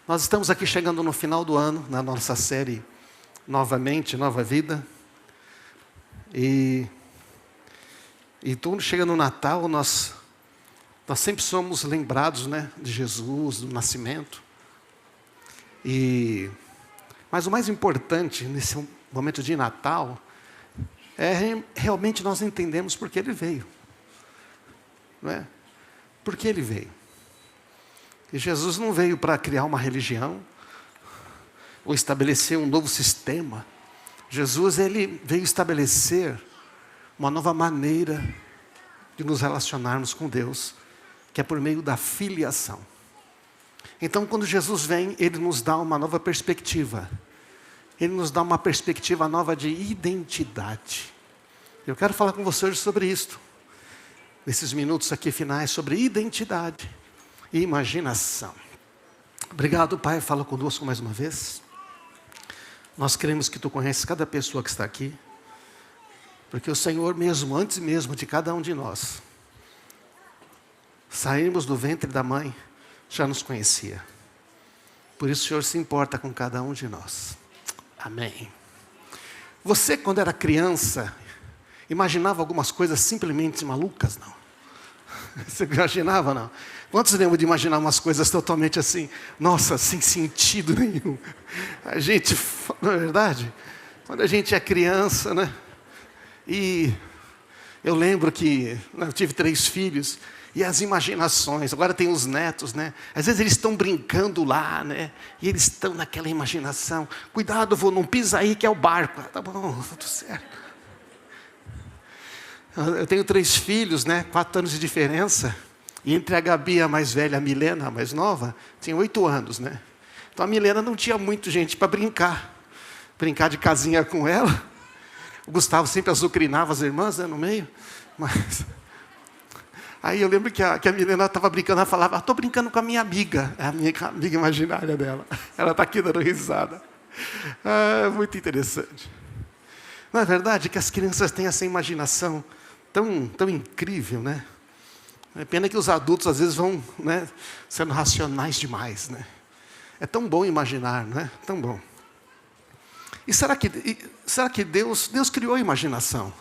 Nós estamos aqui chegando no final do ano, na nossa série Novamente, Nova Vida. E tudo chega no Natal, nós sempre somos lembrados, né, de Jesus, do nascimento. Mas o mais importante nesse momento de Natal é realmente nós entendemos por que Ele veio. Não é? Por que Ele veio? E Jesus não veio para criar uma religião ou estabelecer um novo sistema. Jesus, Ele veio estabelecer uma nova maneira de nos relacionarmos com Deus, que é por meio da filiação. Então, quando Jesus vem, Ele nos dá uma nova perspectiva. Ele nos dá uma perspectiva nova de identidade. Eu quero falar com você hoje sobre isto. Nesses minutos aqui finais, sobre identidade e imaginação. Obrigado, Pai, fala conosco mais uma vez. Nós queremos que Tu conheces cada pessoa que está aqui, porque o Senhor mesmo, antes mesmo de cada um de nós, saímos do ventre da mãe, já nos conhecia. Por isso o Senhor se importa com cada um de nós. Amém. Você, quando era criança, imaginava algumas coisas simplesmente malucas, não? Você imaginava, não? Quantos lembram de imaginar umas coisas totalmente assim, nossa, sem sentido nenhum? A gente, não é verdade? Quando a gente é criança, né? E eu lembro que eu tive 3 filhos, e as imaginações, agora tem os netos, né? Às vezes eles estão brincando lá, né? E eles estão naquela imaginação. Cuidado, vô, não pisa aí que é o barco. Tá bom, tudo certo. Eu tenho 3 filhos, né? 4 anos de diferença. E entre a Gabi, a mais velha, a Milena, a mais nova, tinha 8 anos, né? Então a Milena não tinha muita gente para brincar. Brincar de casinha com ela. O Gustavo sempre azucrinava as irmãs, né, no meio. Mas aí eu lembro que a Milena estava brincando, ela falava, estou brincando com a minha amiga. É a minha amiga imaginária dela. Ela está aqui dando risada. Muito interessante. Não é verdade que as crianças têm essa imaginação tão incrível, né? É pena que os adultos às vezes vão, né, sendo racionais demais, né? É tão bom imaginar, não é? Tão bom. E será que Deus criou a imaginação?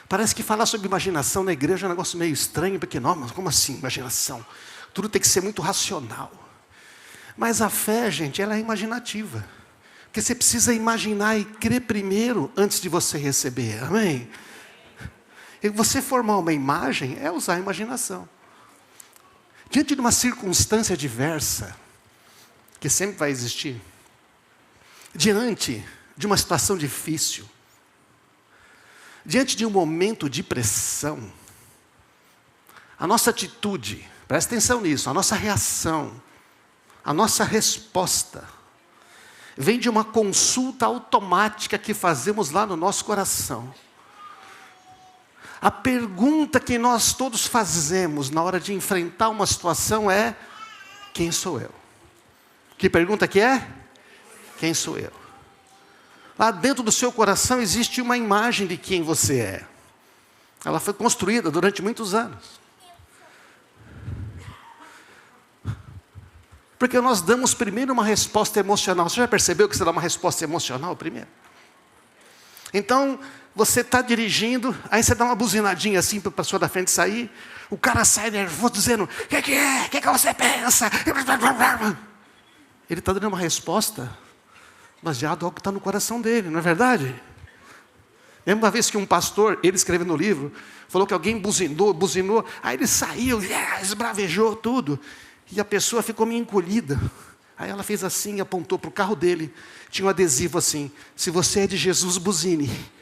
Parece que falar sobre imaginação na igreja é um negócio meio estranho, porque não, mas como assim imaginação? Tudo tem que ser muito racional. Mas a fé, gente, ela é imaginativa. Porque você precisa imaginar e crer primeiro antes de você receber, amém? E você formar uma imagem é usar a imaginação. Diante de uma circunstância diversa, que sempre vai existir, diante de uma situação difícil, diante de um momento de pressão, a nossa atitude, presta atenção nisso, a nossa reação, a nossa resposta, vem de uma consulta automática que fazemos lá no nosso coração. A pergunta que nós todos fazemos na hora de enfrentar uma situação é: quem sou eu? Que pergunta que é? Quem sou eu? Lá dentro do seu coração existe uma imagem de quem você é. Ela foi construída durante muitos anos. Porque nós damos primeiro uma resposta emocional. Você já percebeu que você dá uma resposta emocional primeiro? Então, você está dirigindo, aí você dá uma buzinadinha assim para a pessoa da frente sair, o cara sai nervoso dizendo, o que é? O que você pensa? Ele está dando uma resposta baseado em algo que está no coração dele, não é verdade? Lembra uma vez que um pastor, ele escreveu no livro, falou que alguém buzinou, aí ele saiu, esbravejou tudo, e a pessoa ficou meio encolhida. Aí ela fez assim, apontou para o carro dele, tinha um adesivo assim, se você é de Jesus, buzine.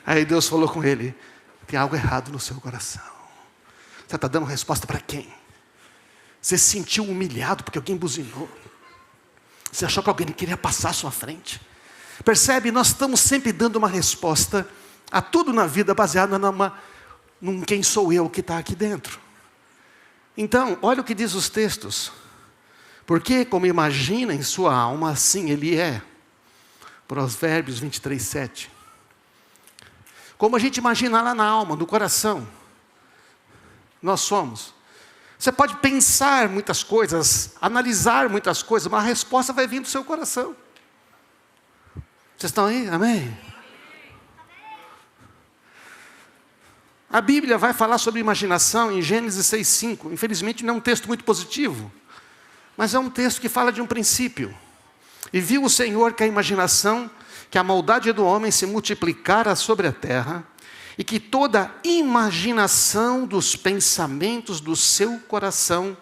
Aí Deus falou com ele, tem algo errado no seu coração. Você está dando resposta para quem? Você se sentiu humilhado porque alguém buzinou? Você achou que alguém queria passar à sua frente? Percebe? Nós estamos sempre dando uma resposta a tudo na vida baseada num quem sou eu que está aqui dentro. Então, olha o que diz os textos. Porque como imagina em sua alma, assim ele é. Provérbios 23, 7. Como a gente imagina lá na alma, no coração. nós somos. Você pode pensar muitas coisas, analisar muitas coisas, mas a resposta vai vir do seu coração. Vocês estão aí? Amém? A Bíblia vai falar sobre imaginação em Gênesis 6:5. Infelizmente não é um texto muito positivo, mas é um texto que fala de um princípio. E viu o Senhor que a imaginação, que a maldade do homem se multiplicara sobre a terra, e que toda imaginação dos pensamentos do seu coração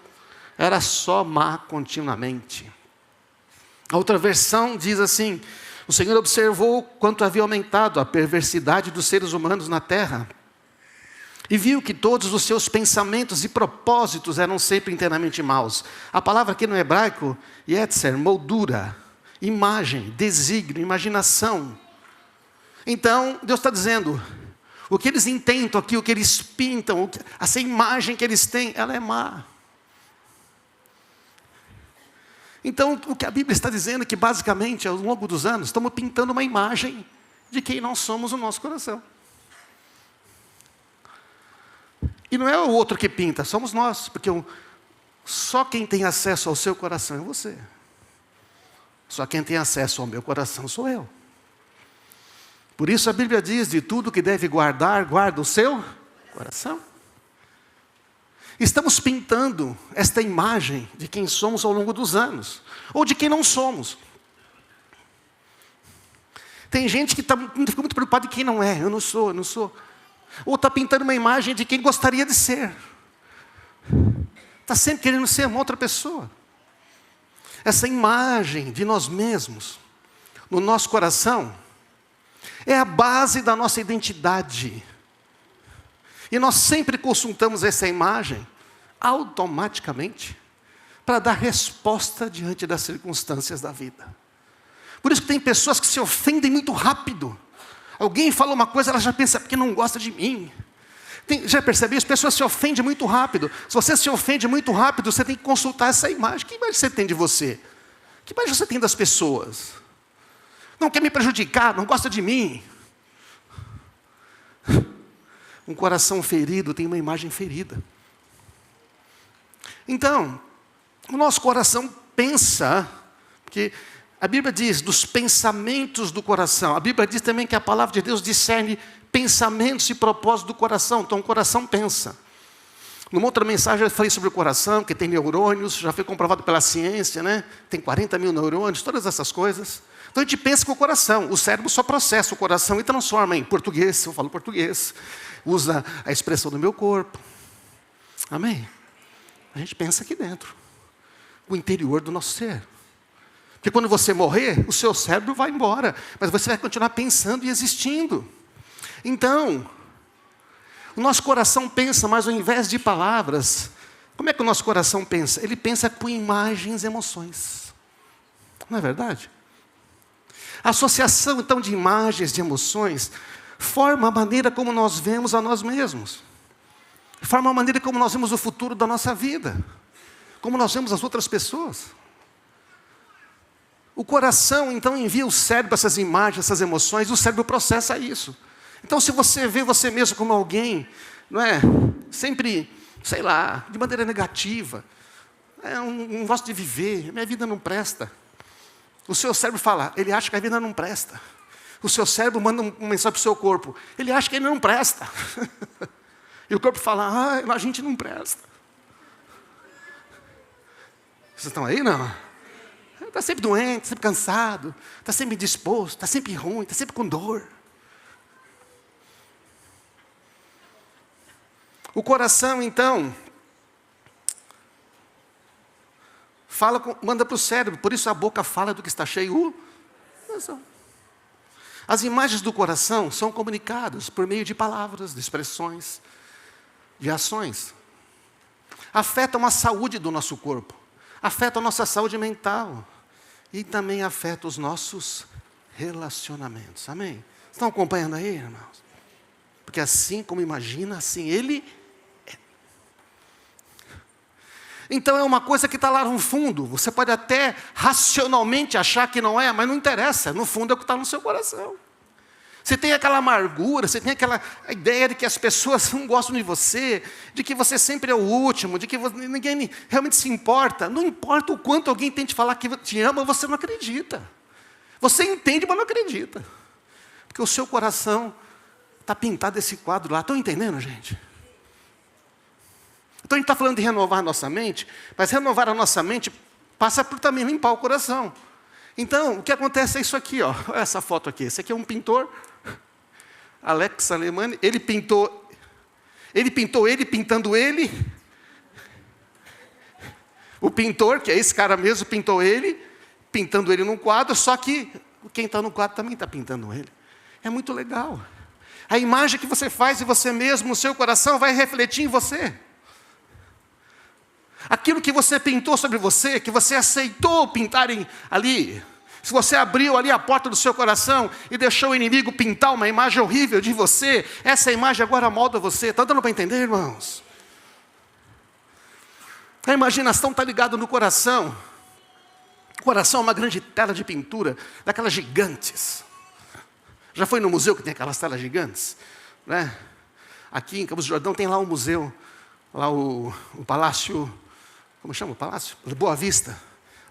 era só má continuamente. A outra versão diz assim: o Senhor observou quanto havia aumentado a perversidade dos seres humanos na terra, e viu que todos os seus pensamentos e propósitos eram sempre inteiramente maus. A palavra aqui no hebraico, yetzer, moldura, imagem, desígnio, imaginação. Então, Deus está dizendo, o que eles intentam aqui, o que eles pintam, essa imagem que eles têm, ela é má. Então, o que a Bíblia está dizendo é que, basicamente, ao longo dos anos, estamos pintando uma imagem de quem nós somos no nosso coração. E não é o outro que pinta, somos nós, porque só quem tem acesso ao seu coração é você. Só quem tem acesso ao meu coração sou eu. Por isso a Bíblia diz, de tudo que deve guardar, guarda o seu coração. Estamos pintando esta imagem de quem somos ao longo dos anos, ou de quem não somos. Tem gente que fica muito preocupada de quem não é, eu não sou. Ou está pintando uma imagem de quem gostaria de ser. Está sempre querendo ser uma outra pessoa. Essa imagem de nós mesmos, no nosso coração, é a base da nossa identidade. E nós sempre consultamos essa imagem, automaticamente, para dar resposta diante das circunstâncias da vida. Por isso que tem pessoas que se ofendem muito rápido. Alguém fala uma coisa, ela já pensa, porque não gosta de mim. Já percebeu? As pessoas se ofendem muito rápido. Se você se ofende muito rápido, você tem que consultar essa imagem. Que imagem você tem de você? Que imagem você tem das pessoas? Não quer me prejudicar, não gosta de mim. Um coração ferido tem uma imagem ferida. Então, o nosso coração pensa, porque a Bíblia diz, dos pensamentos do coração. A Bíblia diz também que a palavra de Deus discerne pensamentos e propósitos do coração. Então o coração pensa. Numa outra mensagem eu falei sobre o coração, que tem neurônios, já foi comprovado pela ciência, né? Tem 40 mil neurônios, todas essas coisas. Então a gente pensa com o coração. O cérebro só processa o coração e transforma em português, eu falo português. Usa a expressão do meu corpo. Amém? A gente pensa aqui dentro. O interior do nosso ser. Porque quando você morrer, o seu cérebro vai embora. Mas você vai continuar pensando e existindo. Então, o nosso coração pensa, mas ao invés de palavras, como é que o nosso coração pensa? Ele pensa com imagens e emoções. Não é verdade? A associação, então, de imagens, de emoções, forma a maneira como nós vemos a nós mesmos. Forma a maneira como nós vemos o futuro da nossa vida. Como nós vemos as outras pessoas. O coração, então, envia o cérebro essas imagens, essas emoções, e o cérebro processa isso. Então, se você vê você mesmo como alguém, não é? Sempre, sei lá, de maneira negativa, não gosto de viver, minha vida não presta. O seu cérebro fala, ele acha que a vida não presta. O seu cérebro manda uma mensagem para o seu corpo, ele acha que ele não presta. E o corpo fala, a gente não presta. Vocês estão aí, não? Está sempre doente, sempre cansado, está sempre indisposto, está sempre ruim, está sempre com dor. O coração, então, manda para o cérebro, por isso a boca fala do que está cheio o coração. As imagens do coração são comunicadas por meio de palavras, de expressões, de ações. Afetam a saúde do nosso corpo, afetam a nossa saúde mental e também afetam os nossos relacionamentos. Amém? Estão acompanhando aí, irmãos? Porque assim como imagina, assim ele é. Então é uma coisa que está lá no fundo. Você pode até racionalmente achar que não é, mas não interessa. No fundo é o que está no seu coração. Você tem aquela amargura, você tem aquela ideia de que as pessoas não gostam de você, de que você sempre é o último, de que ninguém realmente se importa. Não importa o quanto alguém tente falar que te ama, você não acredita. Você entende, mas não acredita. Porque o seu coração está pintado esse quadro lá. Estão entendendo, gente? Então a gente está falando de renovar a nossa mente, mas renovar a nossa mente passa por também limpar o coração. Então, o que acontece é isso aqui, ó. Olha essa foto aqui. Esse aqui é um pintor, Alex Alemani. Ele pintou ele pintando ele. O pintor, que é esse cara mesmo, pintou ele, pintando ele num quadro, só que quem está no quadro também está pintando ele. É muito legal. A imagem que você faz de você mesmo, no seu coração, vai refletir em você. Aquilo que você pintou sobre você, que você aceitou pintarem ali, se você abriu ali a porta do seu coração e deixou o inimigo pintar uma imagem horrível de você, essa imagem agora molda você. Está dando para entender, irmãos? A imaginação está ligada no coração. O coração é uma grande tela de pintura, daquelas gigantes. Já foi no museu que tem aquelas telas gigantes? Né? Aqui em Campos do Jordão tem lá um museu, lá o Palácio... Como chama o palácio? Boa Vista.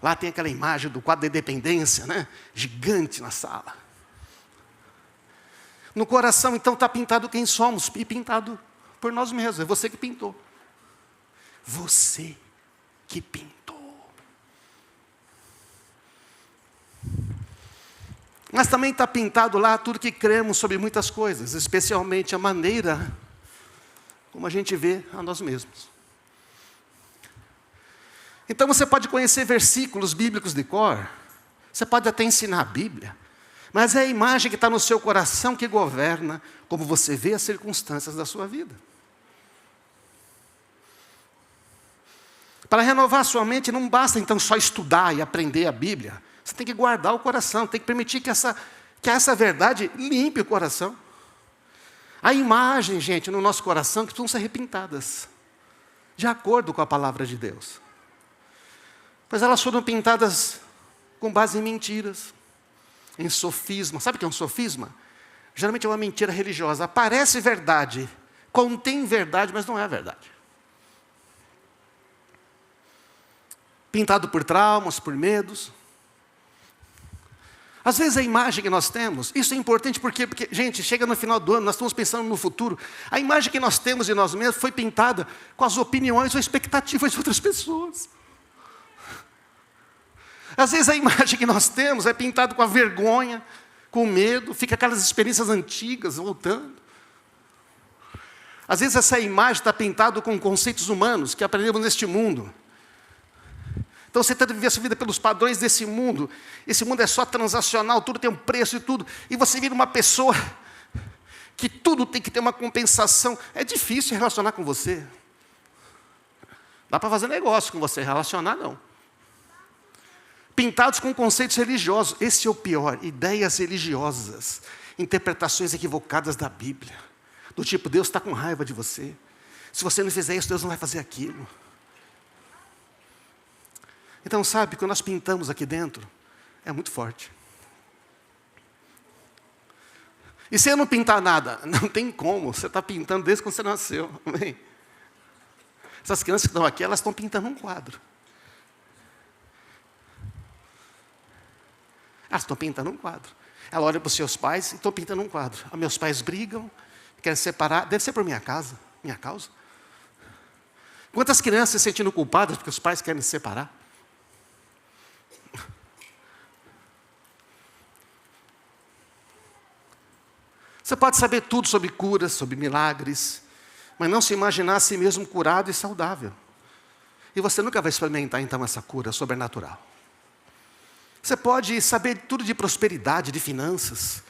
Lá tem aquela imagem do quadro da Independência, né? Gigante na sala. No coração, então, está pintado quem somos. E pintado por nós mesmos. É você que pintou. Você que pintou. Mas também está pintado lá tudo que cremos sobre muitas coisas. Especialmente a maneira como a gente vê a nós mesmos. Então você pode conhecer versículos bíblicos de cor, você pode até ensinar a Bíblia, mas é a imagem que está no seu coração que governa como você vê as circunstâncias da sua vida. Para renovar a sua mente, não basta então só estudar e aprender a Bíblia, você tem que guardar o coração, tem que permitir que essa verdade limpe o coração. Há imagens, gente, no nosso coração que precisam ser repintadas, de acordo com a palavra de Deus. Mas elas foram pintadas com base em mentiras, em sofisma. Sabe o que é um sofisma? Geralmente é uma mentira religiosa. Parece verdade, contém verdade, mas não é verdade. Pintado por traumas, por medos. Às vezes a imagem que nós temos, isso é importante porque, gente, chega no final do ano, nós estamos pensando no futuro. A imagem que nós temos de nós mesmos foi pintada com as opiniões ou expectativas de outras pessoas. Às vezes a imagem que nós temos é pintada com a vergonha, com o medo, fica aquelas experiências antigas voltando. Às vezes essa imagem está pintada com conceitos humanos que aprendemos neste mundo. Então você tenta viver a sua vida pelos padrões desse mundo. Esse mundo é só transacional, tudo tem um preço e tudo. E você vira uma pessoa que tudo tem que ter uma compensação. É difícil relacionar com você. Dá para fazer negócio com você, relacionar não. Pintados com conceitos religiosos. Esse é o pior. Ideias religiosas. Interpretações equivocadas da Bíblia. Do tipo, Deus está com raiva de você. Se você não fizer isso, Deus não vai fazer aquilo. Então, sabe, quando nós pintamos aqui dentro, é muito forte. E se eu não pintar nada? Não tem como. Você está pintando desde quando você nasceu. Amém? Essas crianças que estão aqui, elas estão pintando um quadro. Elas estão pintando um quadro. Ela olha para os seus pais e estão pintando um quadro. Meus pais brigam, querem separar. Deve ser por minha causa. Quantas crianças se sentindo culpadas porque os pais querem se separar? Você pode saber tudo sobre curas, sobre milagres, mas não se imaginar a si mesmo curado e saudável. E você nunca vai experimentar então essa cura sobrenatural. Você pode saber tudo de prosperidade, de finanças,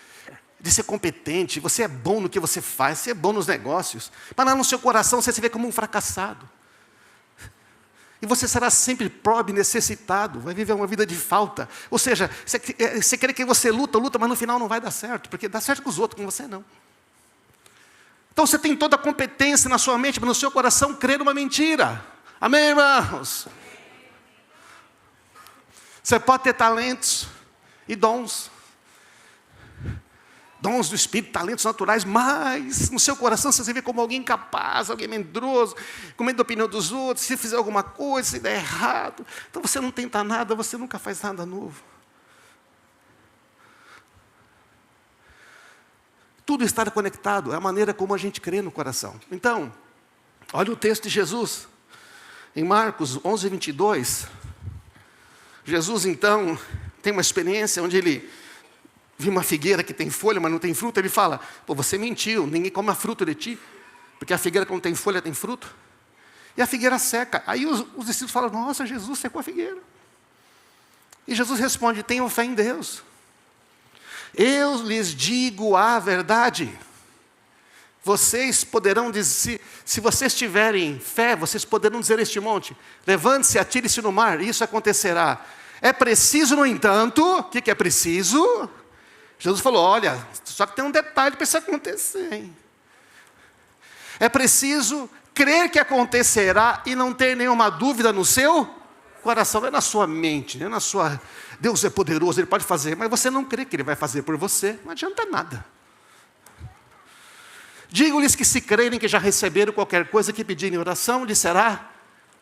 de ser competente, você é bom no que você faz, você é bom nos negócios, mas lá no seu coração você se vê como um fracassado. E você será sempre pobre, necessitado, vai viver uma vida de falta. Ou seja, você quer que você luta, mas no final não vai dar certo, porque dá certo com os outros, com você não. Então você tem toda a competência na sua mente, mas no seu coração crer numa mentira. Amém, irmãos? Você pode ter talentos e dons. dons do Espírito, talentos naturais, mas no seu coração você se vê como alguém incapaz, alguém medroso, com medo da opinião dos outros, se fizer alguma coisa, se der errado. Então você não tenta nada, você nunca faz nada novo. Tudo está conectado, é a maneira como a gente crê no coração. Então, olha o texto de Jesus, em Marcos 11, 22. Jesus, então, tem uma experiência onde ele viu uma figueira que tem folha, mas não tem fruto. Ele fala, pô, você mentiu, ninguém come a fruta de ti, porque a figueira que não tem folha tem fruto. E a figueira seca. Aí os discípulos falam, nossa, Jesus secou a figueira. E Jesus responde, tenham fé em Deus. Eu lhes digo a verdade. Vocês poderão dizer, se vocês tiverem fé, vocês poderão dizer a este monte, levante-se, atire-se no mar, e isso acontecerá. É preciso, no entanto, o que é preciso? Jesus falou, olha, só que tem um detalhe para isso acontecer, hein? É preciso crer que acontecerá e não ter nenhuma dúvida no seu coração, não é na sua mente, não é na sua... Deus é poderoso, Ele pode fazer, mas você não crê que Ele vai fazer por você, não adianta nada. Digo-lhes que se crerem que já receberam qualquer coisa que pedirem em oração, lhes será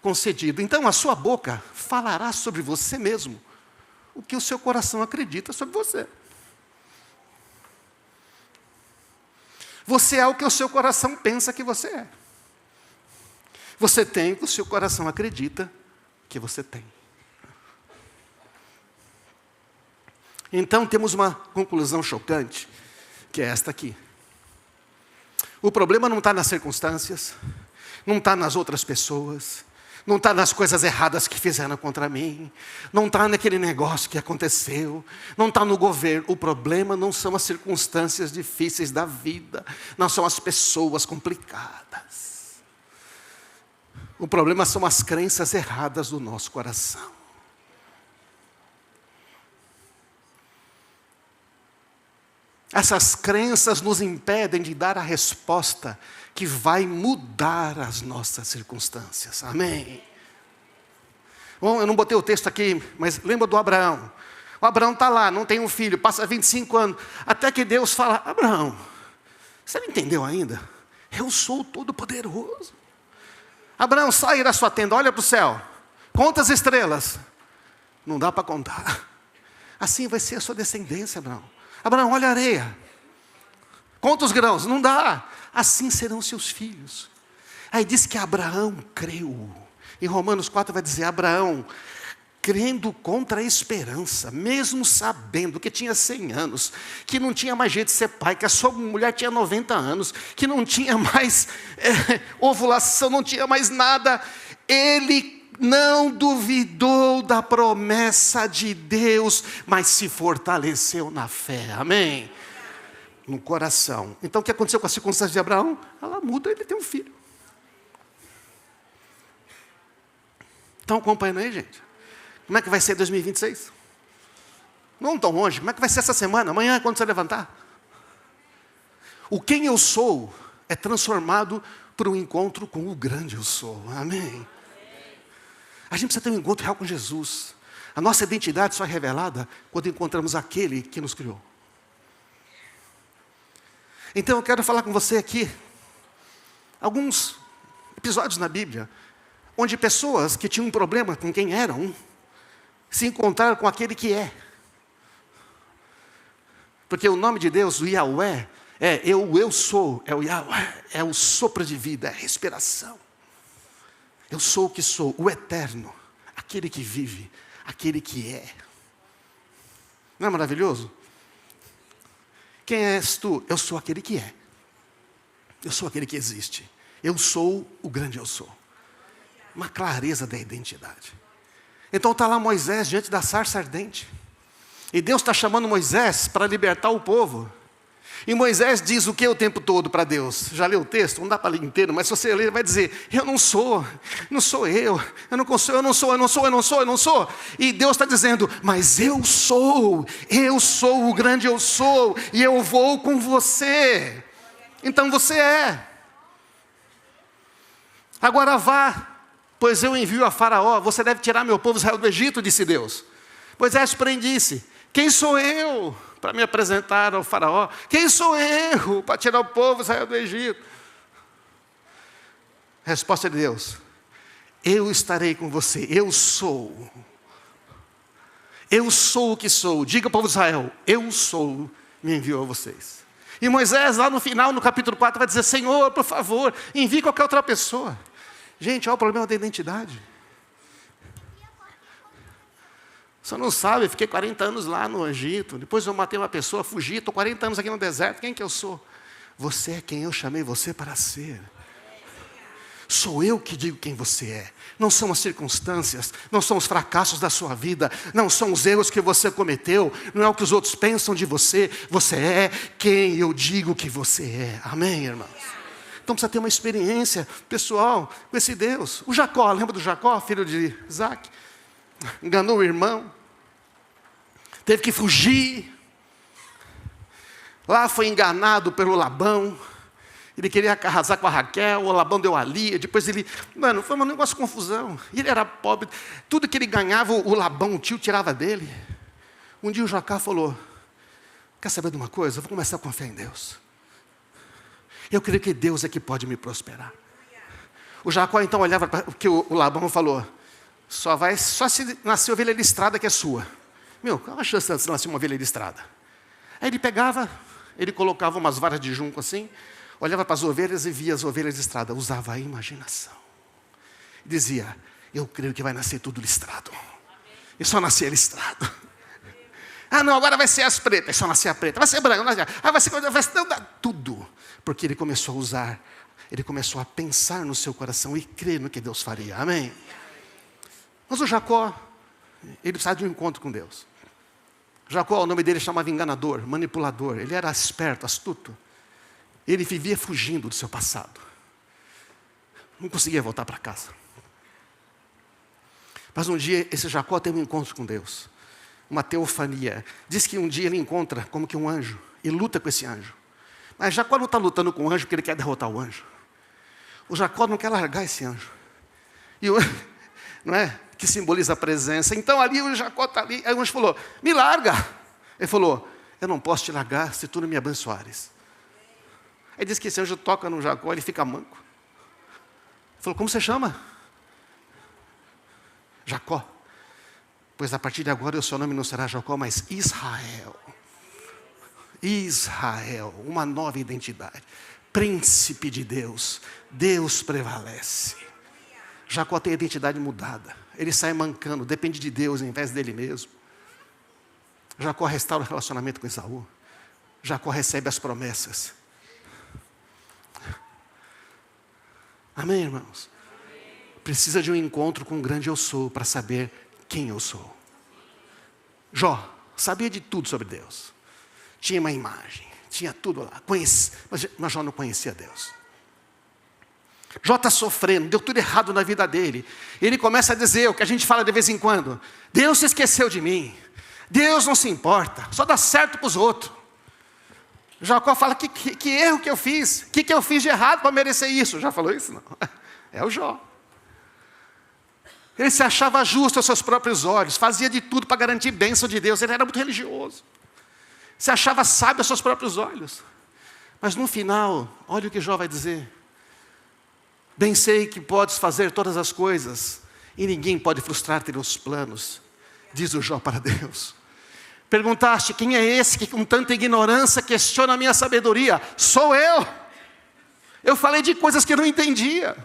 concedido. Então a sua boca falará sobre você mesmo o que o seu coração acredita sobre você. Você é o que o seu coração pensa que você é. Você tem o que o seu coração acredita que você tem. Então temos uma conclusão chocante, que é esta aqui. O problema não está nas circunstâncias, não está nas outras pessoas, não está nas coisas erradas que fizeram contra mim, não está naquele negócio que aconteceu, não está no governo. O problema não são as circunstâncias difíceis da vida, não são as pessoas complicadas. O problema são as crenças erradas do nosso coração. Essas crenças nos impedem de dar a resposta que vai mudar as nossas circunstâncias. Amém? Bom, eu não botei o texto aqui, mas lembra do Abraão. O Abraão está lá, não tem um filho, passa 25 anos, até que Deus fala, Abraão, você não entendeu ainda? Eu sou o Todo-Poderoso. Abraão, sai da sua tenda, olha para o céu, conta as estrelas. Não dá para contar. Assim vai ser a sua descendência, Abraão. Abraão, olha a areia. Conta os grãos. Não dá. Assim serão seus filhos. Aí diz que Abraão creu. Em Romanos 4 vai dizer, Abraão, crendo contra a esperança, mesmo sabendo que tinha 100 anos, que não tinha mais jeito de ser pai, que a sua mulher tinha 90 anos, que não tinha mais ovulação, não tinha mais nada, ele não duvidou da promessa de Deus, mas se fortaleceu na fé, amém? No coração. Então o que aconteceu com a circunstância de Abraão? Ela muda, ele tem um filho. Estão acompanhando aí, gente? Como é que vai ser 2026? Não tão longe, como é que vai ser essa semana? Amanhã, quando você levantar? O quem eu sou é transformado por um encontro com o grande eu sou, amém? A gente precisa ter um encontro real com Jesus. A nossa identidade só é revelada quando encontramos aquele que nos criou. Então eu quero falar com você aqui alguns episódios na Bíblia onde pessoas que tinham um problema com quem eram se encontraram com aquele que é. Porque o nome de Deus, o Yahweh, eu sou, é o Yahweh, é o sopro de vida, é a respiração. Eu sou o que sou, o eterno, aquele que vive, aquele que é. Não é maravilhoso? Quem és tu? Eu sou aquele que é. Eu sou aquele que existe. Eu sou o grande eu sou. Uma clareza da identidade. Então está lá Moisés diante da sarça ardente. E Deus está chamando Moisés para libertar o povo. E Moisés diz o que o tempo todo para Deus? Já leu o texto? Não dá para ler inteiro, mas se você ler, vai dizer, eu não sou eu não sou. E Deus está dizendo, mas eu sou o grande eu sou, e eu vou com você. Então você é. Agora vá, pois eu envio a Faraó, você deve tirar meu povo Israel do Egito, disse Deus. Moisés, porém, disse, Quem sou eu para me apresentar ao faraó? Quem sou eu para tirar o povo Israel do Egito? Resposta de Deus: eu estarei com você, eu sou. Eu sou o que sou. Diga ao povo de Israel: eu sou, me enviou a vocês. E Moisés, lá no final, no capítulo 4, vai dizer: Senhor, por favor, envie qualquer outra pessoa. Gente, olha o problema da identidade. Você não sabe, eu fiquei 40 anos lá no Egito, depois eu matei uma pessoa, fugi, estou 40 anos aqui no deserto, quem que eu sou? Você é quem eu chamei você para ser. Sou eu que digo quem você é. Não são as circunstâncias, não são os fracassos da sua vida, não são os erros que você cometeu, não é o que os outros pensam de você. Você é quem eu digo que você é. Amém, irmãos? Então precisa ter uma experiência pessoal com esse Deus. O Jacó, lembra do Jacó, filho de Isaac? Enganou o irmão, teve que fugir. Lá foi enganado pelo Labão. Ele queria casar com a Raquel, o Labão deu a Lia, depois ele... Mano, foi um negócio de confusão. Ele era pobre, tudo que ele ganhava, o Labão, o tio, tirava dele. Um dia o Jacó falou: quer saber de uma coisa? Eu vou começar a confiar em Deus. Eu creio que Deus é que pode me prosperar. O Jacó então olhava para o que o Labão falou: só se nascer ovelha listrada que é sua. Meu, qual a chance de nascer uma ovelha listrada? Aí ele pegava, ele colocava umas varas de junco assim, olhava para as ovelhas e via as ovelhas listradas. Usava a imaginação. Dizia: eu creio que vai nascer tudo listrado. E só nascia listrado. Ah, não, agora vai ser as pretas. E só nascia preta. Vai ser branca. Vai ser tudo. Porque ele começou a usar, ele começou a pensar no seu coração e crer no que Deus faria. Amém? Mas o Jacó, ele precisava de um encontro com Deus. Jacó, o nome dele chamava enganador, manipulador. Ele era esperto, astuto. Ele vivia fugindo do seu passado. Não conseguia voltar para casa. Mas um dia, esse Jacó teve um encontro com Deus. Uma teofania. Diz que um dia ele encontra como que um anjo. E luta com esse anjo. Mas Jacó não está lutando com o anjo porque ele quer derrotar o anjo. O Jacó não quer largar esse anjo. E o anjo, não é? Que simboliza a presença. Então ali o Jacó está ali. Aí o anjo falou: me larga. Ele falou: eu não posso te largar se tu não me abençoares. Aí diz que esse anjo toca no Jacó, ele fica manco. Ele falou: como você chama? Jacó. Pois a partir de agora o seu nome não será Jacó, mas Israel. Israel, uma nova identidade. Príncipe de Deus. Deus prevalece. Jacó tem a identidade mudada. Ele sai mancando, depende de Deus em vez dele mesmo. Jacó restaura o relacionamento com Esaú. Jacó recebe as promessas. Amém, irmãos? Precisa de um encontro com o grande eu sou para saber quem eu sou. Jó sabia de tudo sobre Deus. Tinha uma imagem, tinha tudo lá. Mas Jó não conhecia Deus. Jó está sofrendo, deu tudo errado na vida dele. Ele começa a dizer o que a gente fala de vez em quando: Deus se esqueceu de mim. Deus não se importa, só dá certo para os outros. Jacó fala: que erro que eu fiz? O que eu fiz de errado para merecer isso? Já falou isso? Não. É o Jó. Ele se achava justo aos seus próprios olhos, fazia de tudo para garantir bênção de Deus. Ele era muito religioso. Se achava sábio aos seus próprios olhos. Mas no final, olha o que Jó vai dizer: bem sei que podes fazer todas as coisas, e ninguém pode frustrar teus planos, diz o Jó para Deus. Perguntaste: quem é esse que com tanta ignorância questiona a minha sabedoria? Sou eu. Eu falei de coisas que eu não entendia.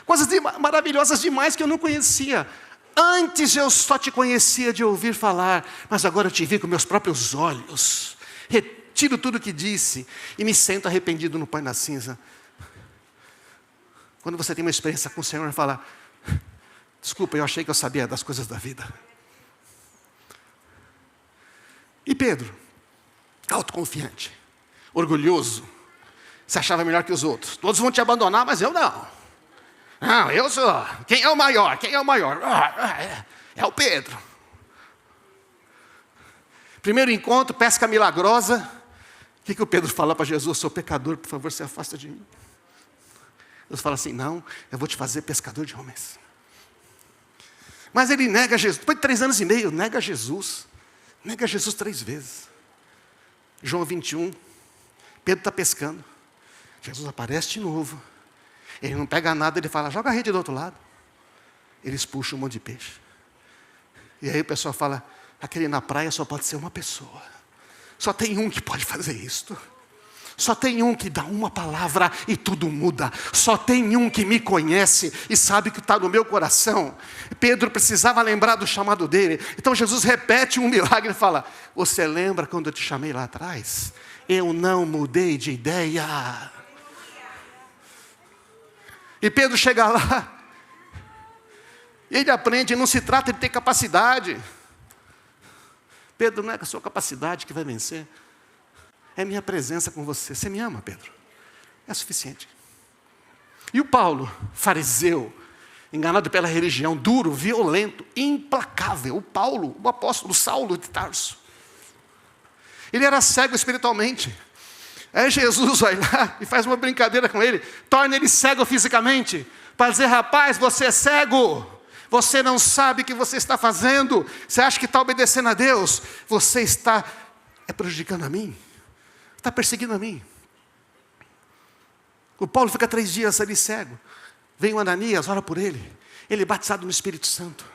Coisas maravilhosas demais que eu não conhecia. Antes eu só te conhecia de ouvir falar, mas agora eu te vi com meus próprios olhos. Retiro tudo o que disse e me sento arrependido no pó da cinza. Quando você tem uma experiência com o Senhor, fala: desculpa, eu achei que eu sabia das coisas da vida. E Pedro, autoconfiante, orgulhoso, se achava melhor que os outros. Todos vão te abandonar, mas eu não. Não, eu sou. Quem é o maior? Quem é o maior? É o Pedro. Primeiro encontro, pesca milagrosa. O que o Pedro fala para Jesus? Sou pecador, por favor, se afasta de mim. Deus fala assim: não, eu vou te fazer pescador de homens. Mas ele nega Jesus. Depois de 3 anos e meio, nega Jesus. Nega Jesus 3 vezes. João 21, Pedro está pescando. Jesus aparece de novo. Ele não pega nada, ele fala, joga a rede do outro lado. Eles puxam um monte de peixe. E aí o pessoal fala, aquele na praia só pode ser uma pessoa. Só tem um que pode fazer isto. Só tem um que dá uma palavra e tudo muda. Só tem um que me conhece e sabe o que está no meu coração. Pedro precisava lembrar do chamado dele. Então Jesus repete um milagre e fala, você lembra quando eu te chamei lá atrás? Eu não mudei de ideia. E Pedro chega lá, e ele aprende, não se trata de ter capacidade. Pedro, não é a sua capacidade que vai vencer. É minha presença com você. Você me ama, Pedro? É suficiente. E o Paulo, fariseu, enganado pela religião, duro, violento, implacável. O Paulo, o apóstolo Saulo de Tarso. Ele era cego espiritualmente. Aí Jesus vai lá e faz uma brincadeira com ele. Torna ele cego fisicamente. Para dizer, rapaz, você é cego. Você não sabe o que você está fazendo. Você acha que está obedecendo a Deus. Você está prejudicando a mim. Está perseguindo a mim. O Paulo fica 3 dias ali cego. Vem o Ananias, ora por ele. Ele é batizado no Espírito Santo.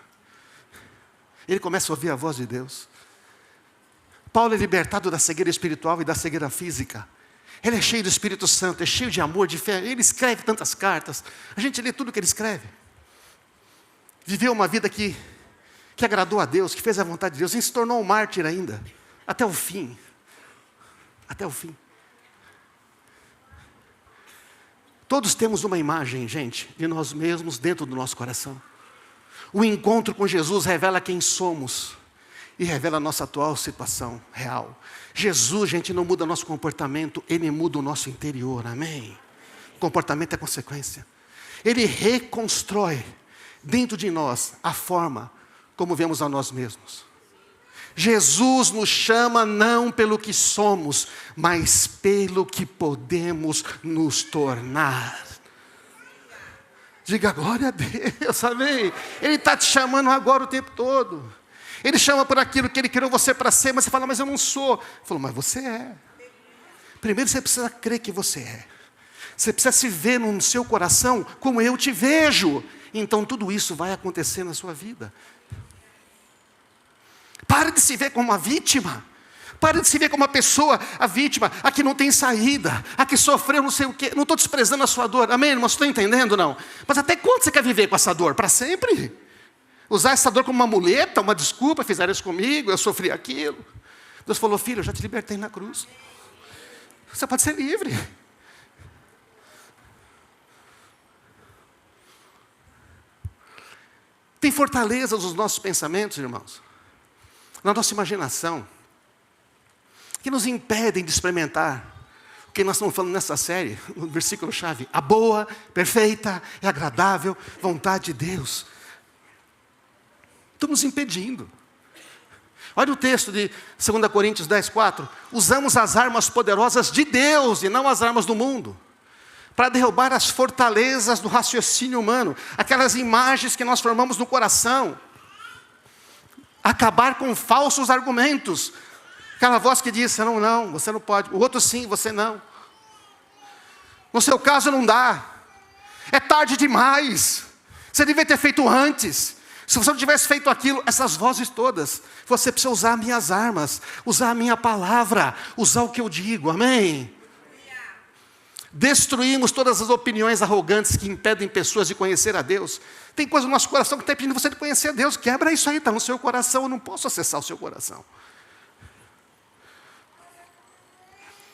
Ele começa a ouvir a voz de Deus. Paulo é libertado da cegueira espiritual e da cegueira física. Ele é cheio do Espírito Santo, é cheio de amor, de fé. Ele escreve tantas cartas. A gente lê tudo que ele escreve. Viveu uma vida que agradou a Deus, que fez a vontade de Deus. E se tornou um mártir ainda. Até o fim. Até o fim. Todos temos uma imagem, gente, de nós mesmos dentro do nosso coração. O encontro com Jesus revela quem somos e revela a nossa atual situação real. Jesus, gente, não muda nosso comportamento, Ele muda o nosso interior, amém? O comportamento é consequência. Ele reconstrói dentro de nós a forma como vemos a nós mesmos. Jesus nos chama não pelo que somos, mas pelo que podemos nos tornar. Diga glória a Deus, amém? Ele está te chamando agora o tempo todo. Ele chama por aquilo que Ele criou você para ser, mas você fala, mas eu não sou. Ele falou, mas você é. Primeiro você precisa crer que você é. Você precisa se ver no seu coração como eu te vejo. Então tudo isso vai acontecer na sua vida. Pare de se ver como uma vítima. Pare de se ver como uma pessoa, a vítima, a que não tem saída, a que sofreu não sei o quê. Não estou desprezando a sua dor. Amém, irmão? Você está entendendo, não? Mas até quando você quer viver com essa dor? Para sempre? Usar essa dor como uma muleta, uma desculpa, fizeram isso comigo, eu sofri aquilo. Deus falou, filho, eu já te libertei na cruz. Você pode ser livre. Tem fortalezas nos nossos pensamentos, irmãos, na nossa imaginação, que nos impedem de experimentar o que nós estamos falando nessa série, no versículo-chave, a boa, perfeita e agradável vontade de Deus. Estamos impedindo. Olha o texto de 2 Coríntios 10, 4. Usamos as armas poderosas de Deus e não as armas do mundo, para derrubar as fortalezas do raciocínio humano, aquelas imagens que nós formamos no coração, acabar com falsos argumentos, aquela voz que diz, não, você não pode, o outro sim, você não. No seu caso não dá, é tarde demais, você devia ter feito antes. Se você não tivesse feito aquilo, essas vozes todas, você precisa usar minhas armas, usar a minha palavra, usar o que eu digo, amém? Destruímos todas as opiniões arrogantes que impedem pessoas de conhecer a Deus. Tem coisa no nosso coração que está impedindo você de conhecer a Deus. Quebra isso aí, está no seu coração, eu não posso acessar o seu coração.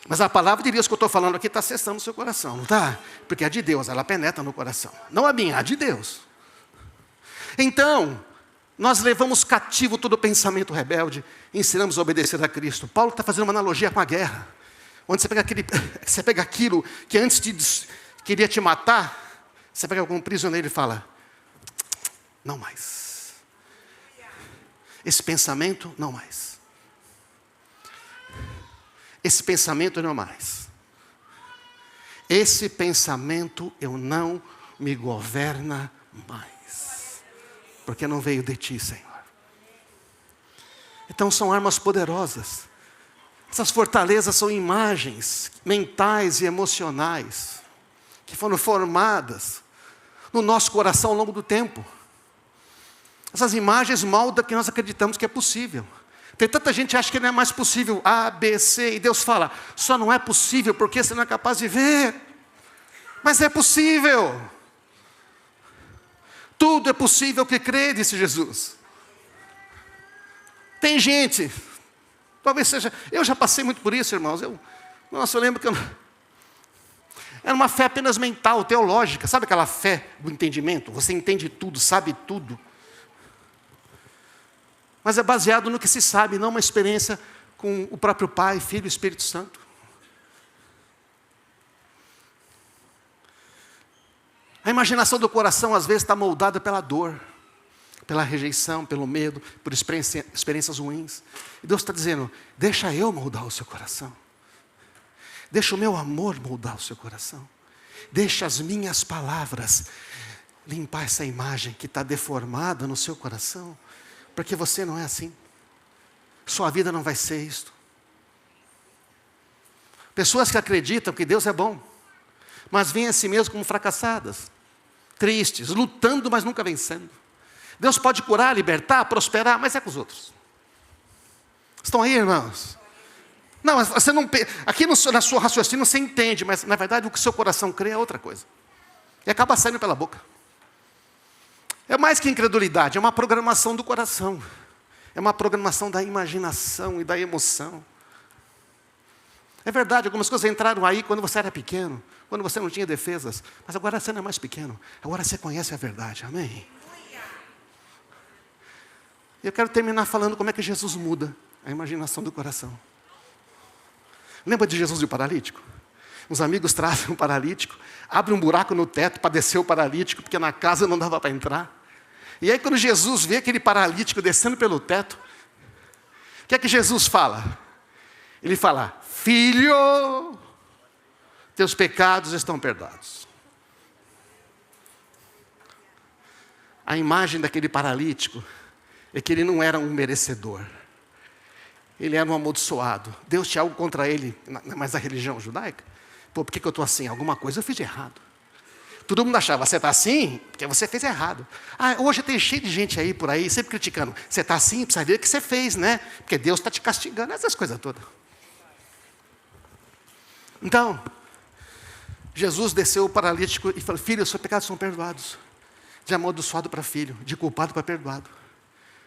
Mas a palavra de Deus que eu estou falando aqui está acessando o seu coração, não está? Porque a de Deus, ela penetra no coração. Não a minha, a de Deus. Então, nós levamos cativo todo pensamento rebelde e ensinamos a obedecer a Cristo. Paulo está fazendo uma analogia com a guerra, onde você pega aquilo que antes queria te matar, você pega algum prisioneiro e fala, não mais. Esse pensamento, não mais. Esse pensamento, não mais. Esse pensamento, eu não me governa mais. Porque não veio de ti, Senhor. Então são armas poderosas. Essas fortalezas são imagens mentais e emocionais que foram formadas no nosso coração ao longo do tempo. Essas imagens moldam o que nós acreditamos que é possível. Tem tanta gente que acha que não é mais possível A, B, C, e Deus fala, só não é possível porque você não é capaz de ver. Mas é possível. Tudo é possível que crê, disse Jesus. Tem gente, talvez seja, eu já passei muito por isso, irmãos. Eu lembro que era uma fé apenas mental, teológica. Sabe aquela fé do entendimento? Você entende tudo, sabe tudo. Mas é baseado no que se sabe, não uma experiência com o próprio Pai, Filho e Espírito Santo. A imaginação do coração às vezes está moldada pela dor, pela rejeição, pelo medo, por experiências ruins. E Deus está dizendo, deixa eu moldar o seu coração. Deixa o meu amor moldar o seu coração. Deixa as minhas palavras limpar essa imagem que está deformada no seu coração. Porque você não é assim. Sua vida não vai ser isto. Pessoas que acreditam que Deus é bom, mas veem a si mesmo como fracassadas, tristes, lutando, mas nunca vencendo. Deus pode curar, libertar, prosperar, mas é com os outros. Estão aí, irmãos? Não, mas você não, aqui na sua raciocínio você entende, mas na verdade o que o seu coração crê é outra coisa. E acaba saindo pela boca. É mais que incredulidade, é uma programação do coração. É uma programação da imaginação e da emoção. É verdade, algumas coisas entraram aí quando você era pequeno, quando você não tinha defesas. Mas agora você não é mais pequeno, agora você conhece a verdade, amém? E eu quero terminar falando como é que Jesus muda a imaginação do coração. Lembra de Jesus e o paralítico? Os amigos trazem um paralítico, abrem um buraco no teto para descer o paralítico, porque na casa não dava para entrar. E aí quando Jesus vê aquele paralítico descendo pelo teto, o que é que Jesus fala? Ele fala, filho, teus pecados estão perdoados. A imagem daquele paralítico é que ele não era um merecedor. Ele era um amaldiçoado. Deus tinha algo contra ele, mas a religião judaica. Pô, por que eu estou assim? Alguma coisa eu fiz de errado. Todo mundo achava, você está assim? Porque você fez errado. Ah, hoje tem cheio de gente aí por aí, sempre criticando. Você está assim, precisa ver o que você fez, né? Porque Deus está te castigando, essas coisas todas. Então, Jesus desceu o paralítico e falou, filho, os seus pecados são perdoados. De amaldiçoado para filho, de culpado para perdoado.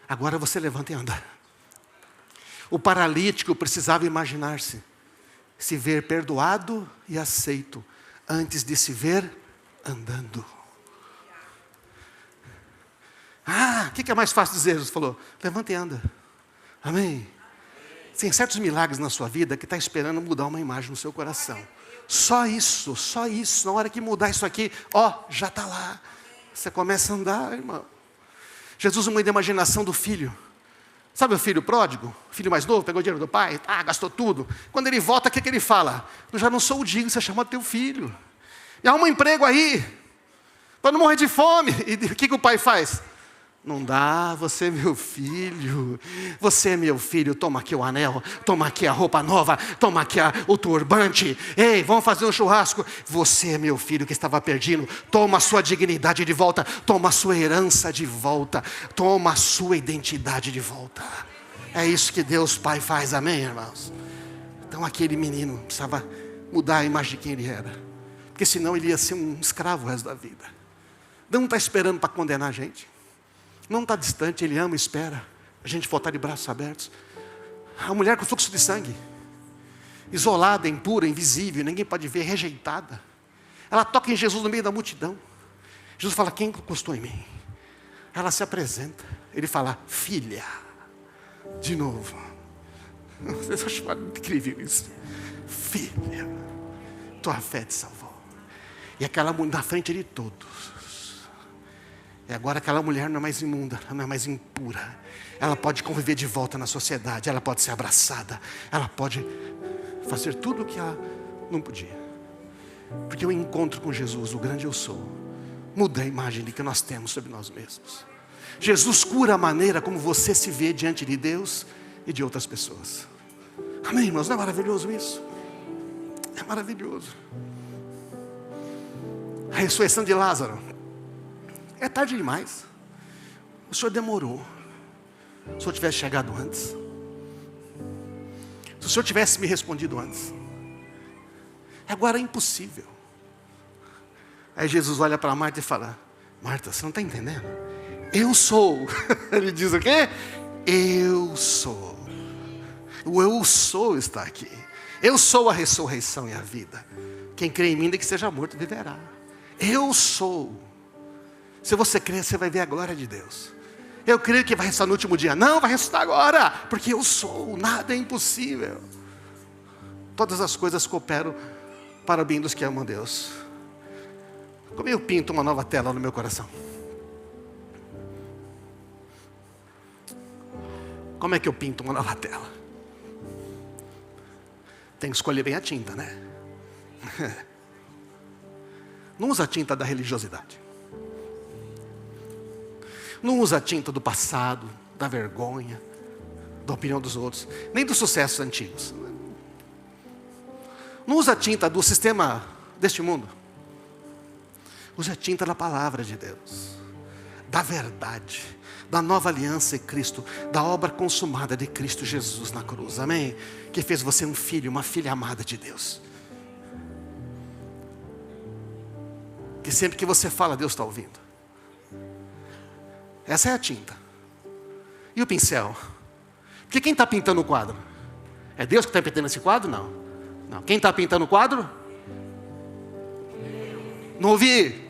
Agora você levanta e anda. O paralítico precisava imaginar-se, se ver perdoado e aceito, antes de se ver andando. Ah, o que é mais fácil dizer? Jesus falou, levanta e anda. Amém? Tem certos milagres na sua vida que está esperando mudar uma imagem no seu coração. Só isso. Na hora que mudar isso aqui, já está lá. Você começa a andar, irmão. Jesus muda a imaginação do filho. Sabe o filho pródigo? O filho mais novo, pegou o dinheiro do pai, gastou tudo. Quando ele volta, o que ele fala? Eu já não sou o digno de ser chamado teu filho. E arruma um emprego aí, para não morrer de fome. E o que o pai faz? Não dá, você é meu filho. Você é meu filho, toma aqui o anel, toma aqui a roupa nova, toma aqui o turbante. Ei, vamos fazer um churrasco. Você é meu filho que estava perdido. Toma a sua dignidade de volta, toma a sua herança de volta, toma a sua identidade de volta. É isso que Deus Pai faz, amém, irmãos? Então aquele menino precisava mudar a imagem de quem ele era. Porque senão ele ia ser um escravo o resto da vida. Deus não está esperando para condenar a gente. Não está distante, Ele ama e espera a gente voltar de braços abertos. A mulher com fluxo de sangue, isolada, impura, invisível, ninguém pode ver, rejeitada. Ela toca em Jesus no meio da multidão. Jesus fala, quem encostou em mim? Ela se apresenta. Ele fala, filha. De novo. Vocês acham incrível isso? Filha, tua fé te salvou. E aquela mulher na frente de todos. E agora aquela mulher não é mais imunda, ela não é mais impura. Ela pode conviver de volta na sociedade, ela pode ser abraçada, ela pode fazer tudo o que ela não podia. Porque o encontro com Jesus, o grande eu sou, muda a imagem que nós temos sobre nós mesmos. Jesus cura a maneira como você se vê diante de Deus e de outras pessoas. Amém, irmãos? Não é maravilhoso isso? É maravilhoso. A ressurreição de Lázaro. É tarde demais. O Senhor demorou. Se o Senhor tivesse chegado antes. Se o Senhor tivesse me respondido antes. Agora é impossível. Aí Jesus olha para Marta e fala: Marta, você não está entendendo? Eu sou. Ele diz o quê? Eu sou. O eu sou está aqui. Eu sou a ressurreição e a vida. Quem crê em mim, ainda que seja morto, viverá. Eu sou. Se você crer, você vai ver a glória de Deus. Eu creio que vai ressuscitar no último dia. Não, vai ressuscitar agora. Porque eu sou. Nada é impossível. Todas as coisas cooperam para o bem dos que amam a Deus. Como eu pinto uma nova tela no meu coração? Como é que eu pinto uma nova tela? Tem que escolher bem a tinta, né? Não usa a tinta da religiosidade. Não usa a tinta do passado, da vergonha, da opinião dos outros, nem dos sucessos antigos. Não usa a tinta do sistema deste mundo. Usa a tinta da palavra de Deus, da verdade, da nova aliança em Cristo, da obra consumada de Cristo Jesus na cruz, amém? Que fez você um filho, uma filha amada de Deus. Que sempre que você fala, Deus está ouvindo. Essa é a tinta. E o pincel? Porque quem está pintando o quadro? É Deus que está pintando esse quadro? Não. Não. Quem está pintando o quadro? Não ouvi?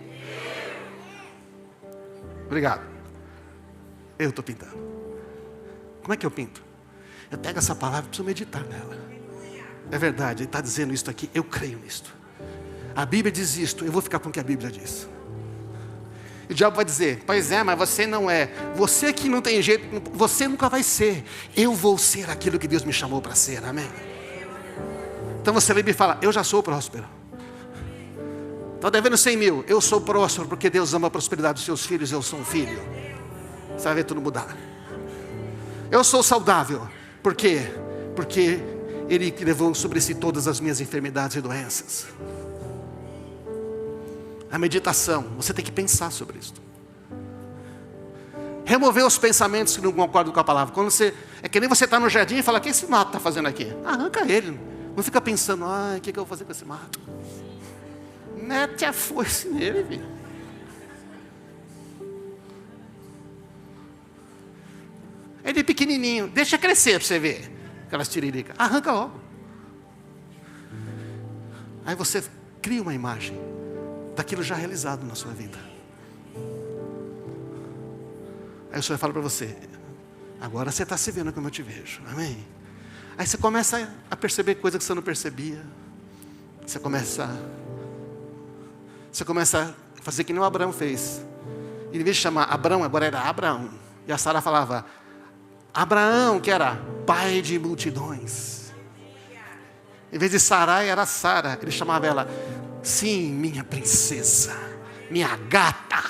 Obrigado. Eu estou pintando. Como é que eu pinto? Eu pego essa palavra e preciso meditar nela. É verdade, ele está dizendo isso aqui, eu creio nisto. A Bíblia diz isto, eu vou ficar com o que a Bíblia diz. E o diabo vai dizer: pois é, mas você não é. Você que não tem jeito, você nunca vai ser. Eu vou ser aquilo que Deus me chamou para ser, amém? Então você lembra e fala: eu já sou próspero. Está devendo 100 mil, eu sou próspero porque Deus ama a prosperidade dos seus filhos, eu sou um filho. Você vai ver tudo mudar. Eu sou saudável, por quê? Porque Ele levou sobre si todas as minhas enfermidades e doenças. A meditação, você tem que pensar sobre isso. Remover os pensamentos que não concordam com a palavra. Quando você, é que nem você está no jardim e fala: o que esse mato está fazendo aqui? Arranca ele. Não fica pensando: o que eu vou fazer com esse mato? Mete a foice nele, filho. Ele é pequenininho, deixa crescer para você ver. Aquelas tiriricas, arranca logo. Aí você cria uma imagem daquilo já realizado na sua vida. Aí o Senhor fala para você: agora você está se vendo como eu te vejo, amém? Aí você começa a perceber coisas que você não percebia. Você começa a fazer que nem o Abraão fez. Em vez de chamar Abraão, agora era Abraão. E a Sara falava Abraão, que era pai de multidões. Em vez de Sarai, era Sara. Ele chamava ela: sim, minha princesa, minha gata.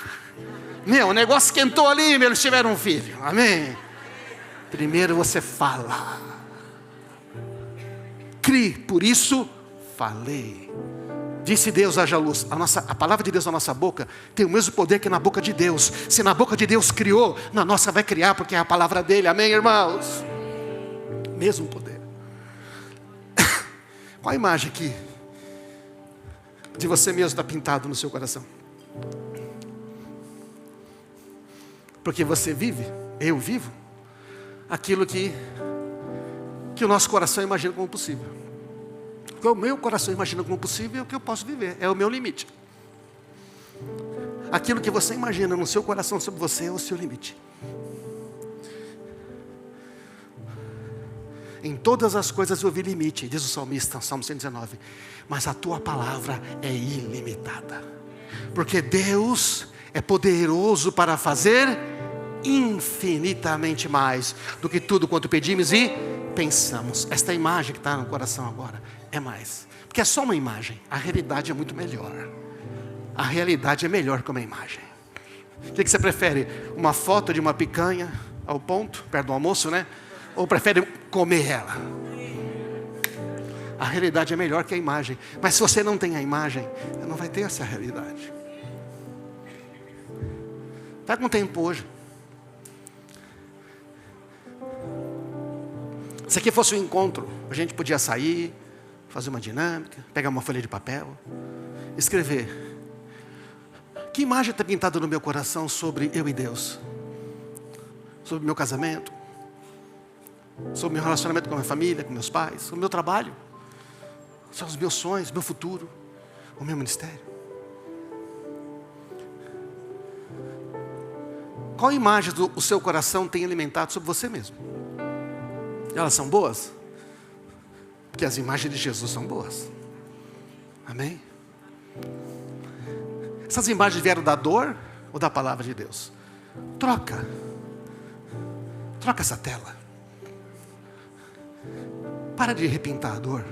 Meu, o negócio esquentou ali, eles tiveram um filho, amém? Primeiro você fala. Crie, por isso falei. Disse Deus: haja luz. A palavra de Deus na nossa boca tem o mesmo poder que na boca de Deus. Se na boca de Deus criou, na nossa vai criar, porque é a palavra dele, amém, irmãos? Mesmo poder. Qual a imagem aqui de você mesmo está pintado no seu coração? Porque você vive, eu vivo, aquilo que o nosso coração imagina como possível. O meu coração imagina como possível é o que eu posso viver, é o meu limite. Aquilo que você imagina no seu coração sobre você é o seu limite. Em todas as coisas eu vi limite, diz o salmista, Salmo 119. Mas a tua palavra é ilimitada. Porque Deus é poderoso para fazer infinitamente mais do que tudo quanto pedimos e pensamos. Esta imagem que está no coração agora é mais. Porque é só uma imagem. A realidade é muito melhor. A realidade é melhor que uma imagem. O que você prefere? Uma foto de uma picanha ao ponto, perto do almoço, né? Ou prefere comer ela? A realidade é melhor que a imagem. Mas se você não tem a imagem, você não vai ter essa realidade. Pega um tempo hoje. Se aqui fosse um encontro, a gente podia sair, fazer uma dinâmica, pegar uma folha de papel, escrever. Que imagem está pintada no meu coração sobre eu e Deus? Sobre o meu casamento? Sobre o meu relacionamento com a minha família, com meus pais? Sobre o meu trabalho? Sobre os meus sonhos, meu futuro? O meu ministério? Qual imagem o seu coração tem alimentado sobre você mesmo? Elas são boas? Porque as imagens de Jesus são boas. Amém? Essas imagens vieram da dor ou da palavra de Deus? Troca essa tela. Para de repintar a dor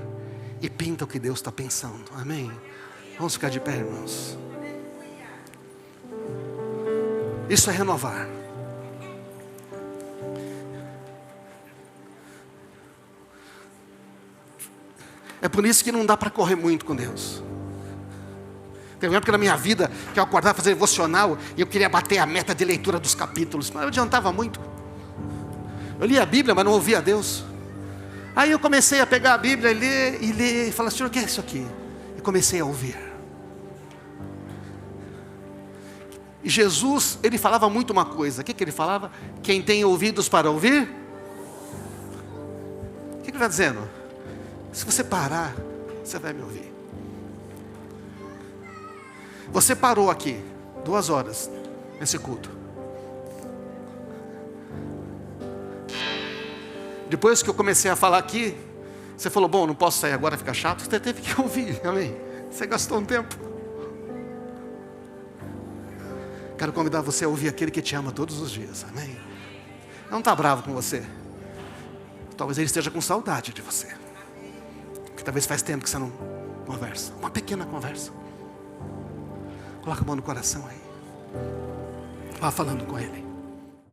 e pinta o que Deus está pensando. Amém? Vamos ficar de pé, irmãos. Isso é renovar. É por isso que não dá para correr muito com Deus. Tem uma época na minha vida que eu acordava fazer devocional e eu queria bater a meta de leitura dos capítulos, mas não adiantava muito. Eu lia a Bíblia, mas não ouvia Deus. Aí eu comecei a pegar a Bíblia e ler, e falar, Senhor, o que é isso aqui? E comecei a ouvir. E Jesus, ele falava muito uma coisa. O que ele falava? Quem tem ouvidos para ouvir? O que ele está dizendo? Se você parar, você vai me ouvir. Você parou aqui 2 horas nesse culto. Depois que eu comecei a falar aqui, você falou, bom, não posso sair agora, fica chato. Você teve que ouvir, amém? Você gastou um tempo. Quero convidar você a ouvir aquele que te ama todos os dias, amém? Não está bravo com você. Talvez ele esteja com saudade de você. Porque talvez faz tempo que você não conversa. Uma pequena conversa. Coloca a mão no coração aí. Vá falando com ele.